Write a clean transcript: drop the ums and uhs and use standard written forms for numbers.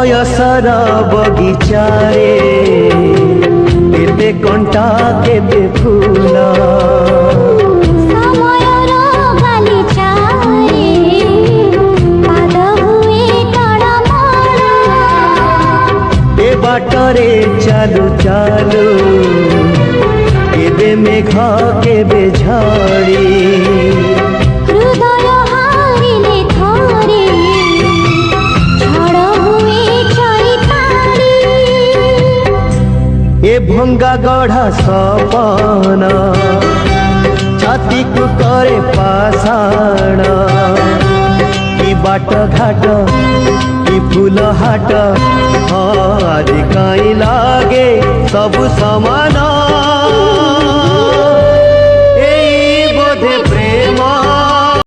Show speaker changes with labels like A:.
A: बयसर बगिचारे केते कंटा केते फूल
B: समयर गालिचारे पाद हुए टळमळ
A: ए बाटरे चालू चालू केबे मेघ केबे झड़ी
B: हृदय हारिले थरे झड़ हुए चरिताड़ी
A: ए भंगा गढ़ा सपना छाती को करे पाषाण कि बाट घाट कि फूल हाट आदि कहीं लागे सब समान।